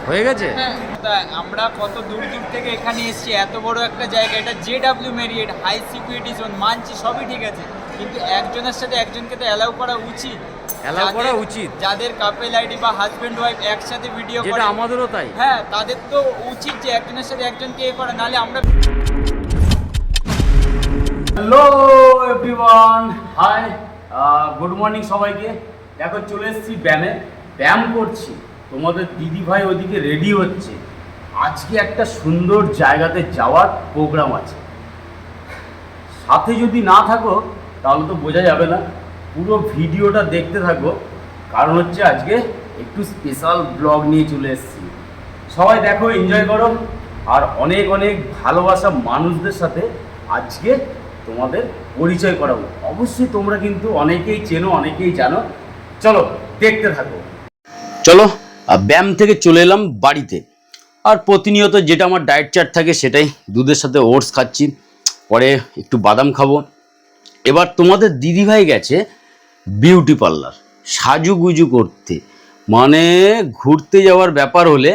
হয়ে গেছে। আমরা কত দূর দূর থেকে এখানে এসেছি, এত বড় একটা জায়গা, এটা JW Marriott, high security zone, মানছি সবই ঠিক আছে, কিন্তু একজনের সাথে একজনকে তো অ্যালাউ করা উচিত। যাদের কাপেল আইডি বা হাজবেন্ড ওয়াইফ একসাথে ভিডিও করে, যেটা আমাদেরও তাই। হ্যাঁ, তাদের তো উচিত যে একজনের সাথে একজনকে এ করে, নাহলে আমরা। Hello everyone, hi, good morning সবাইকে। দেখো চলে এসেছি ব্যায়াম করছি। তোমাদের দিদি ভাই ওদিকে রেডি হচ্ছে, আজকে একটা সুন্দর জায়গাতে যাওয়ার প্রোগ্রাম আছে। সাথে যদি না থাকো তাহলে তো বোঝা যাবে না, পুরো ভিডিওটা দেখতে থাকো, কারণ হচ্ছে আজকে একটু স্পেশাল ব্লগ নিয়ে চলে এসেছি। সবাই দেখো, এনজয় করো, আর অনেক অনেক ভালোবাসা মানুষদের সাথে আজকে তোমাদের পরিচয় করাবো। অবশ্যই তোমরা কিন্তু অনেকেই চেনো, অনেকেই জানো। চলো দেখতে থাকো। চলো, ব্যায়াম থেকে চলে এলাম বাড়িতে, আর প্রতিনিয়ত যেটা আমার ডায়েট চার্ট থাকে সেটাই, দুধের সাথে ওটস খাচ্ছি, পরে একটু বাদাম খাবো। এবার তোমাদের দিদিভাই গেছে বিউটি পার্লার সাজুগুজু করতে, মানে ঘুরতে যাওয়ার ব্যাপার হলে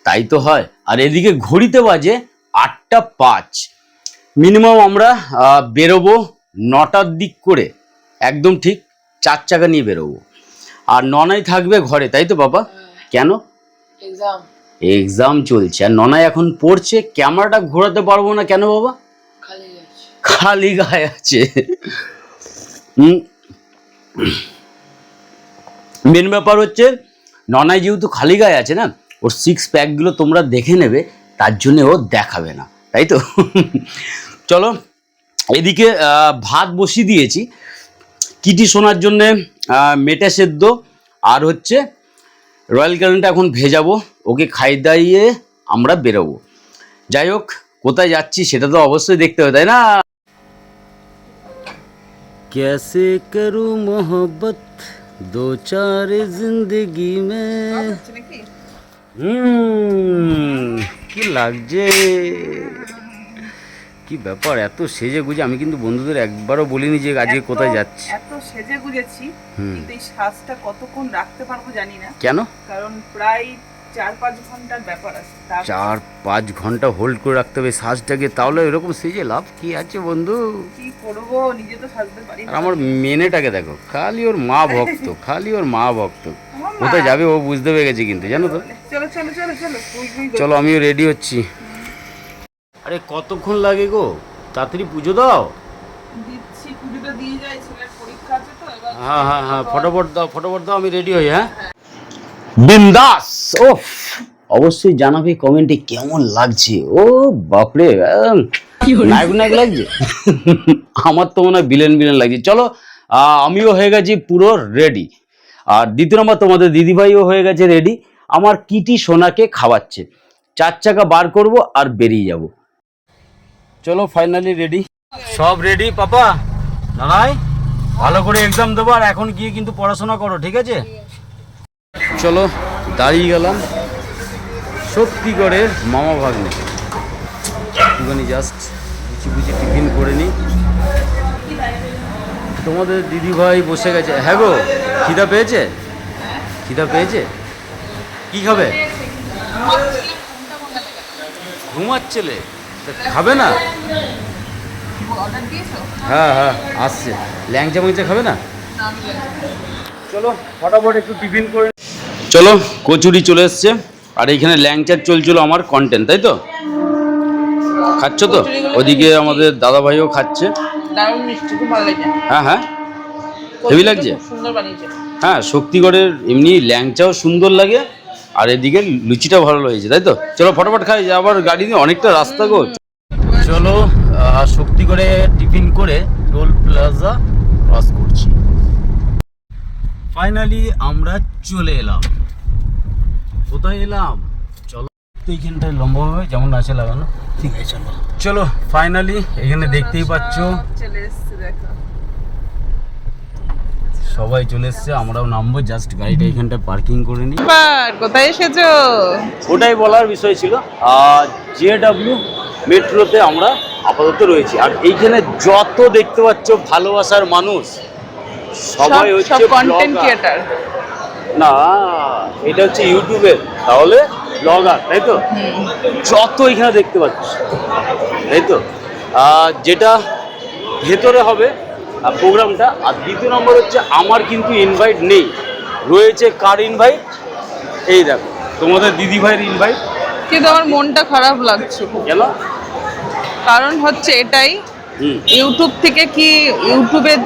তাই তো হয়। আর এদিকে ঘড়িতে বাজে 8:05। মিনিমাম আমরা বেরোবো 9টার দিক করে, একদম ঠিক 4 চাকা নিয়ে বেরোবো। আর ননাই থাকবে ঘরে, তাই তো বাবা? কেন? এক্সাম চলছে, আর ননাই এখন পড়ছে। ক্যামেরাটা ঘোরাতে পারবো না কেন বাবা? খালি গায়ে আছে। মেন ব্যাপার হচ্ছে ননাই যেহেতু খালি গায়ে আছে না, ওর 6 প্যাকগুলো তোমরা দেখে নেবে, তার জন্য ও দেখাবে না, তাই তো? চলো, এদিকে ভাত বসিয়ে দিয়েছি কিটি শোনার জন্যে, মেটে সেদ্ধ, আর হচ্ছে রয়্যাল ক্যালেন্ডটা এখন ভেজাবো, ওকে খাই দাইয়ে আমরা বেরোবো। যাই হোক, কোথায় যাচ্ছি সেটা তো অবশ্যই দেখতে হবে, তাই না? कैसे करूं मोहब्बत दो चार जिंदगी में। কি লাগছে, কি ব্যাপার এত সেজে গুজে? আমি কিন্তু বন্ধুদের একবারও বলিনি যে আজকে কোথায় যাচ্ছি। এত সেজে গুজেছি, কিন্তু এই সাজটা কতক্ষণ রাখতে পারবো জানি না। কেন? কারণ প্রায় 4-5 ঘন্টার ব্যাপার আছে। 4-5 ঘন্টা হোল্ড করে রাখতে হবে সাজটাকে, তাহলে এরকম সেজে লাভ কি আছে বন্ধু? কি করবো, নিজে তো সাজতে পারি না। আর আমার মেনেটাকে দেখো, খালি ওর মা ভক্ত, খালি ওর মা ভক্ত। কোথায় যাবে ও বুঝতে পেরে গেছে কিন্তু, জানো তো? চলো চলো চলো চলো, চলো আমিও রেডি হচ্ছি। আরে কতক্ষণ লাগে গো, তাড়াতাড়ি পুজো দাও। দিচ্ছি, পুজোটা দিয়ে যাই, ছেলের পরীক্ষা আছে তো এবার। হ্যাঁ হ্যাঁ হ্যাঁ, ফটাফট দাও, আমি রেডি হই। হ্যাঁ, বিন্দাস। ও অবশ্যই জানাবে কমেন্টে কেমন লাগছে। ও বাপরে, নায়ক নায়ক লাগছে। আমার তো মনে হয় বিলেন লাগছে। চলো, আমিও হয়ে গেছি পুরো রেডি, আর দ্বিতীয় নম্বর তোমাদের দিদিভাইও হয়ে গেছে রেডি। আমার কিটি সোনাকে খাওয়াচ্ছে, 4 চাকা বার করব আর বেরিয়ে যাব। চলো, ফাইনালি রেডি, সব রেডি। পাপা দাঁড়াই, ভালো করে এক্সাম দেবো, আর এখন গিয়ে কিন্তু পড়াশোনা করো, ঠিক আছে? চলো, দাঁড়িয়ে গেলাম সত্যিকারের মামা ভাগ্নে। একটুখানি জাস্ট বুঝি টিফিন করে নিই। তোমাদের দিদিভাই বসে গেছে। হ্যাঁ গো, খিদা পেয়েছে? কি খাবে? ঘুমাচ্ছিলে, খাবে না? হ্যাঁ হ্যাঁ, আসছে। ল্যাংচা মরিচা খাবে না? চলো ফটাফট একটু টিফিন করে। চলো, কচুরি চলে এসছে, আর এইখানে ল্যাংচার চলছিল আমার কন্টেন্ট, তাই তো? খাচ্ছ তো? ওদিকে আমাদের দাদা ভাইও খাচ্ছে। দারুণ মিষ্টি, খুব ভালো লাগে। হ্যাঁ হ্যাঁ, হেভি লাগছে। সুন্দর বানিয়েছে। হ্যাঁ, শক্তিগড়ের এমনি ল্যাংচাও সুন্দর লাগে, আর এদিকে লুচিটা ভালো হয়েছে, তাই তো? চলো ফটাফট খাই, আবার গাড়ি নিয়ে অনেকটা রাস্তা গো। চলো, শক্তিগড়ে টিফিন করে টোল প্লাজা ক্রস করছি। ফাইনালি আমরা চলে এলাম। কোথায় এলাম? চলো, এইখানটায় লম্বাভাবে যেমন আছে লাগানো, ঠিক আছে। চলো ফাইনালি এখানে দেখতেই পাচ্ছ চলে এসেছে, দেখো সবাই চলে এসছে, আমরাও নামবো। জাস্ট গাড়িটা এখানটা পার্কিং করে নিই। কোথায় এসেছো? ওটাই বলার বিষয় ছিল। আর JW মেট্রোতে আমরা আপাতত রয়েছি, আর এইখানে যত দেখতে পাচ্ছ ভালোবাসার মানুষ, সবাই হচ্ছে কন্টেন্ট ক্রিয়েটর। না, এটা হচ্ছে ইউটিউবের, তাহলে ব্লগার, তাই তো? যত এখানে দেখতে পাচ্ছি, তাই তো? যেটা ভেতরে হবে প্রোগ্রামটা, আর দ্বিতীয় নম্বর হচ্ছে আমার কিন্তু ইনভাইট নেই, রয়েছে কার ইনভাইট? এই দেখো তোমাদের দিদিভাইয়ের ইনভাইট। কিন্তু আমার মনটা খারাপ লাগছে খুব। কেন? কারণ হচ্ছে এটাই, হুম ইউটিউব থেকে কি ইউটিউবের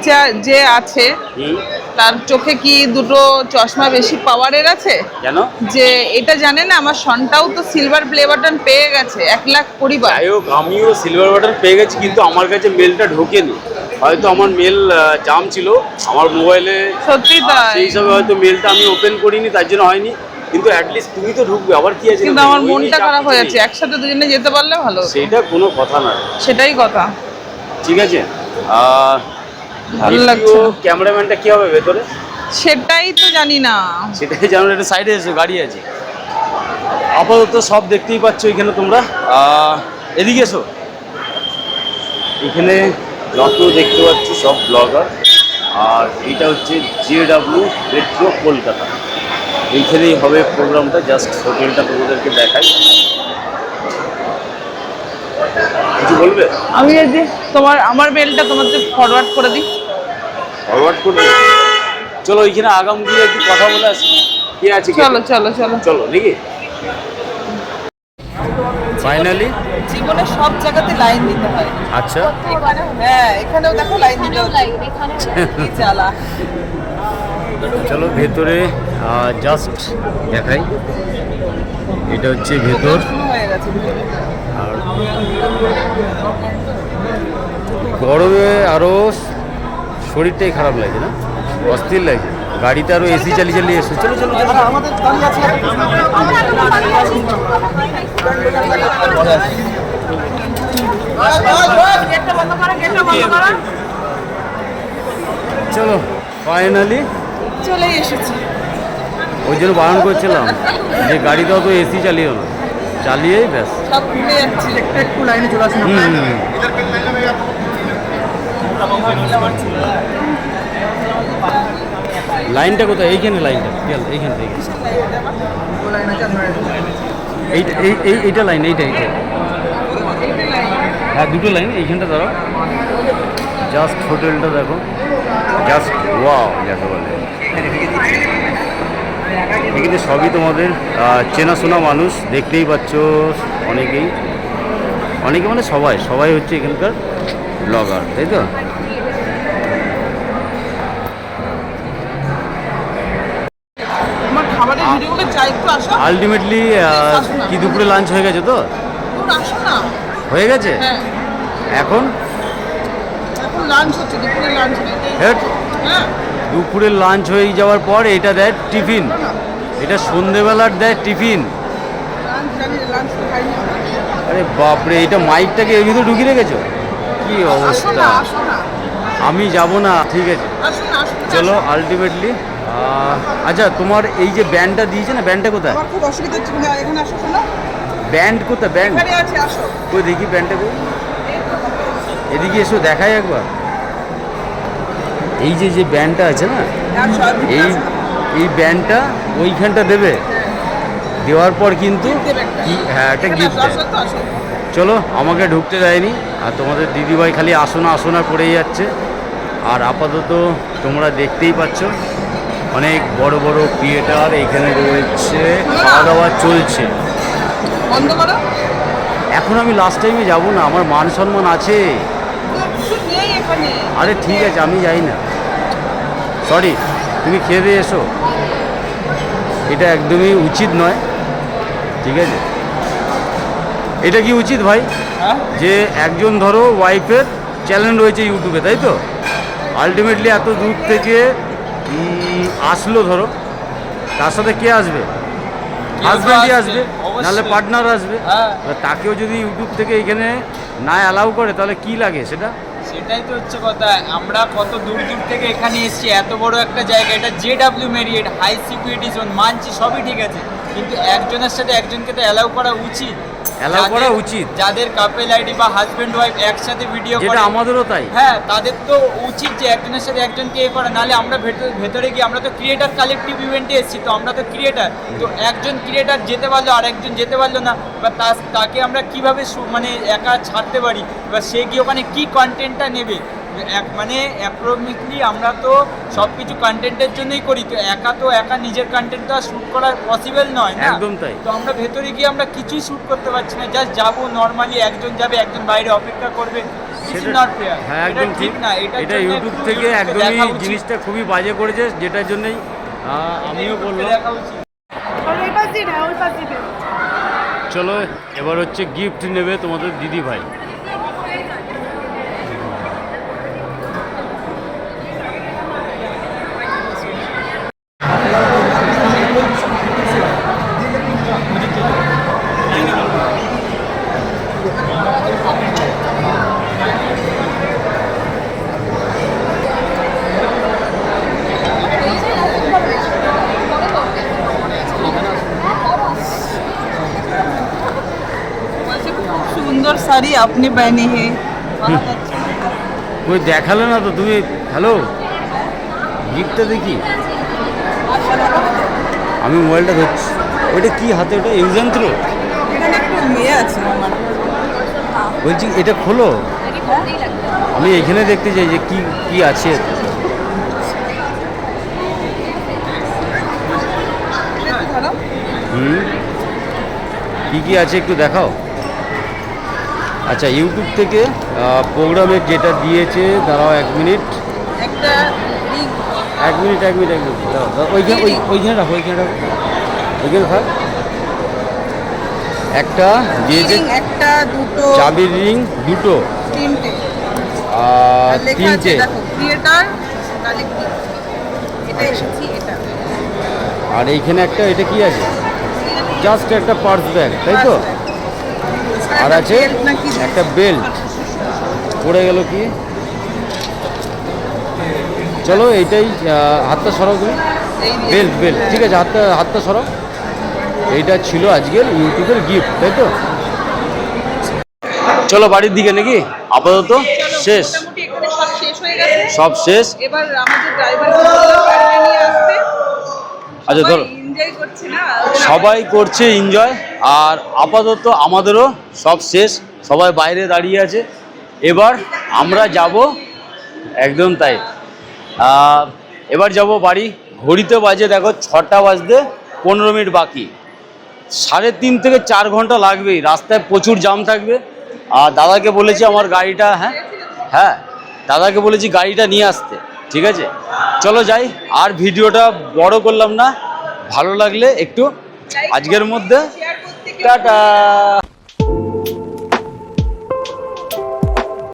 যে আছে হুম তার চোখে কি দুটো চশমা বেশি পাওয়ারের আছে? কেন? যে এটা জানে না আমার সনটাও তো সিলভার প্লে বাটন পেয়ে গেছে 1 লাখ পরিবার। যাই হোক, আমিও সিলভার বাটন পেয়ে গেছি, কিন্তু আমার কাছে মেলটা ঢোকেনি। হয়তো আমার মেল জাম ছিল আমার মোবাইলে, সত্যি তাই। সেই হিসাবে হয়তো মেলটা আমি ওপেন করিনি, তার জন্য হয়নি। কিন্তু অ্যাটলিস্ট তুমি তো ঢুকবে, আবার কি আছে? কিন্তু আমার মনটা খারাপ হয়ে যাচ্ছে, একসাথে দুজনে যেতে পারলে ভালো হতো। সেটা কোনো কথা না, সেটাই কথা। ঠিক আছে। ভালো লাগছে না। ক্যামেরাম্যানটা কি হবে ভেতরে সেটাই তো জানি না। সেটাই জানো। একটা সাইডে এসো, গাড়ি আছে। আপাতত সব দেখতেই পাচ্ছ এখানে তোমরা। এদিকে এসো। এখানে যত দেখতে পাচ্ছ সব ব্লগার, আর এটা হচ্ছে JW মেট্রো কলকাতা। এইখানেই হবে প্রোগ্রামটা। জাস্ট হোটেলটা তোমাদেরকে দেখাই। কিছু বলবে? আমি এই যে আমার মেলটা তোমাদের ফরওয়ার্ড করে দিই। ফরওয়ার্ড করবে? চলো ওইখানে আগাম গিয়ে একটু কথা বলে আসি। কে আছে? চলো চলো চলো চলো নাকি? ফাইনালি জীবনে সব জায়গাতে লাইন দিতে হয়। আচ্ছা, এখানে হ্যাঁ, এখানেও দেখো লাইন দিতে হচ্ছে। কি জ্বালা। চলো ভেতরে জাস্ট দেখাই। এটা হচ্ছে ভেতর। শুরু হয়ে গেছে ভিতরে। আর গরমে আরো শরীরটাই খারাপ লাগছে না, অস্থির লাগছে। গাড়িতে আরো এসি চালিয়ে চালিয়ে এসো। চলো চলো চলো। চলো ফাইনালি চলে এসেছি। ওই জন্য বারণ করছিলাম যে গাড়িতে অত এসি চালিও না, চালিয়েই ব্যাস। সব ভুলে যাচ্ছি। একটু লাইনে চলে আসুন। লাইনটা কোথায়? এইখানে লাইনটা, এইখান থেকে এইটা লাইন, এইটা হ্যাঁ, দুটো লাইন। এইখানটা দাঁড়াও। জাস্ট হোটেলটা দেখো, জাস্ট ওয়াও যাকে বলে। এখানে সবই তোমাদের চেনাশোনা মানুষ, দেখতেই পাচ্ছ। অনেকে মানে সবাই হচ্ছে এখানকার ব্লগার, তাই তো? আমার খাবারের ভিডিওগুলো চাই, একটু আসো। আলটিমেটলি কি দুপুরে লাঞ্চ হয়ে গেছে তো? একটু আসো না। হয়ে গেছে। হ্যাঁ, এখন এখন লাঞ্চ হচ্ছে, দুপুরে লাঞ্চ নেই। হেট, হ্যাঁ, দুপুরের লাঞ্চ হয়ে যাওয়ার পর এটা দেয় টিফিন। এটা সন্ধেবেলার দেয় টিফিন। লাঞ্চ জানি না, লাঞ্চ তো খাইনি। আরে বাপরে, এটা মাইকটাকে এর ভিতরে ঢুকিয়ে রেখেছো? কি আসো অবস্থা! না, আসো না, আমি যাব না, ঠিক আছে আসো না, আসো না। চলো। আলটিমেটলি আচ্ছা, তোমার এই যে ব্যান্ডটা দিয়েছে না, ব্যান্ডটা কোথায়? আমার খুব অসুবিধা হচ্ছে, কিন্তু এখানে আসো, শোনো। ব্যান্ড কোথায়? ব্যান্ড এখানে আছে, আসো। কই দেখি ব্যান্ডটা কই? এদিকে এসো, দেখাই একবার। এই যে ব্যান্ডটা আছে না, আসো, আর ভিতরে এই আসো। এই ব্যান্ডটা ওইখানটা দেবে। দেওয়ার পর কিন্তু দেবে একটা। হ্যাঁ, একটা এখানে গিফট আসো, দেয়। আসো তো, আসো। চলো, আমাকে ঢুকতে দেয়নি। আর তোমাদের দিদিভাই খালি আসনা করেই যাচ্ছে। আর আপাতত তোমরা দেখতেই পাচ্ছ অনেক বড় বড় ক্রিয়েটার এখানে রয়েছে, খাওয়া দাওয়া চলছে। বন্ধ করো। এখন আমি লাস্ট টাইমে যাব না, আমার মান সম্মান আছে। কিছু নেই এখানে। আরে ঠিক আছে, আমি যাই না, সরি। তুমি খেয়ে দিয়ে এসো। এটা একদমই উচিত নয়, ঠিক আছে? এটা কি উচিত ভাই হ্যাঁ, যে একজন ধরো ওয়াইফের চ্যানেল রয়েছে ইউটিউবে, তাই তো? আলটিমেটলি এত দূর থেকে আসলো, ধরো তার সাথে কে আসবে? হাজব্যান্ডই আসবে, অবশ্যই। নাহলে পার্টনার আসবে। হ্যাঁ। এবার তাকেও যদি ইউটিউব থেকে এখানে না অ্যালাউ করে, তাহলে কি লাগে সেটা? সেটাই তো হচ্ছে কথা। আমরা কত দূর থেকে এখানে এসেছি, এত বড় একটা জায়গা। এটা JW Marriott high security zone, মানছি সবই ঠিক আছে, কিন্তু একজনের সাথে একজনকে তো অ্যালাউ করা উচিত। অ্যালাউ করা উচিত। যাদের কাপেল আইডি বা হাজবেন্ড ওয়াইফ একসাথে ভিডিও করে, যেটা আমাদেরও তাই। হ্যাঁ, তাদের তো উচিত যে একজনের সাথে একজনকে এ করে, নাহলে আমরা ভেতরে গিয়ে, আমরা তো ক্রিয়েটার কালেকটিভ ইভেন্টে এসেছি, তো আমরা তো ক্রিয়েটার, তো একজন ক্রিয়েটার যেতে পারলো আর একজন যেতে পারলো না, বা তাকে আমরা কিভাবে মানে একা ছাড়তে পারি, বা সে গিয়ে ওখানে কি কন্টেন্টটা নেবে, মানে অ্যাপ্রক্সিমেটলি আমরা তো সব কিছু কন্টেন্টের জন্যই করি, তো একা নিজের কন্টেন্টটা শ্যুট করা পসিবল নয় না। একদম তাই। তো আমরা ভেতরে গিয়ে আমরা কিছুই শ্যুট করতে পারছি না, জাস্ট যাবো নর্মালি, একজন যাবে একজন বাইরে অপেক্ষা করবে, হ্যাঁ একদম ঠিক না। এটা ইউটিউব থেকে একদমই জিনিসটা খুবই বাজে করেছে, যেটার জন্যই আমিও বললাম। চলো এবার হচ্ছে গিফট নেবে তোমাদের দিদি ভাই। সুন্দর শাড়ি আপনি पहनी है ওই দেখালে না তো তুমি। হ্যালো, গিফটটা দেখি। আমি মোবাইলটা ধরছি। ওইটা কি হাতে? ওটা যন্ত্র? এখানে একটু মেয়ে আছে আমার। বলছি এটা খোলো, আমি এখানে দেখতে চাই যে কি কি আছে। ধরো কি কি আছে একটু দেখাও। আচ্ছা, ইউটিউব থেকে প্রোগ্রামের যেটা দিয়েছে, দাঁড়াও 1 মিনিট। একটা রিং, 1 মিনিট দাঁড়াও, ওইখানে রাখো, ওইখানে থাক। একটা দিয়েছে, একটা দুটো চাবির রিং দুটো, তিনটে, আর লেখা আছে 3টে। দেখো ক্রিয়েটর কালেক্টিভ, এটা এসেছি এটা। আর এইখানে একটা, এটা কি আছে? জাস্ট একটা পার্স ব্যাগ, তাই তো? আর আছে একটা বেল্ট। পড়ে গেল কি? চলো এইটাই, হাতটা সরাও তুমি। বেল্ট ঠিক আছে, হাতটা সরাও। এইটা ছিল আজকের ইউটিউবের গিফট, তাই তো? চলো বাড়ির দিকে নাকি? আপাতত শেষ, মোটামুটি এখানে সব শেষ হয়ে গেছে, সব শেষ। এবার আমাদের ড্রাইভার নিয়ে আসবে। আচ্ছা ধরো, এনজয় করছে না, সবাই করছে এনজয়, আর আপাতত আমাদেরও সব শেষ, সবাই বাইরে দাঁড়িয়ে আছে। এবার আমরা যাব, একদম তাই। এবার যাব বাড়ি। ঘড়িতে বাজে দেখো 6টা বাজতে 15 মিনিট বাকি। 3.5 থেকে 4 ঘন্টা লাগবেই, রাস্তায় প্রচুর জাম থাকবে। আর দাদাকে বলেছি আমার গাড়িটা, হ্যাঁ দাদাকে বলেছি গাড়িটা নিয়ে আসতে, ঠিক আছে? চলো যাই, আর ভিডিওটা বড় করলাম না। ভালো লাগলে একটু আজকের মধ্যে টাটা।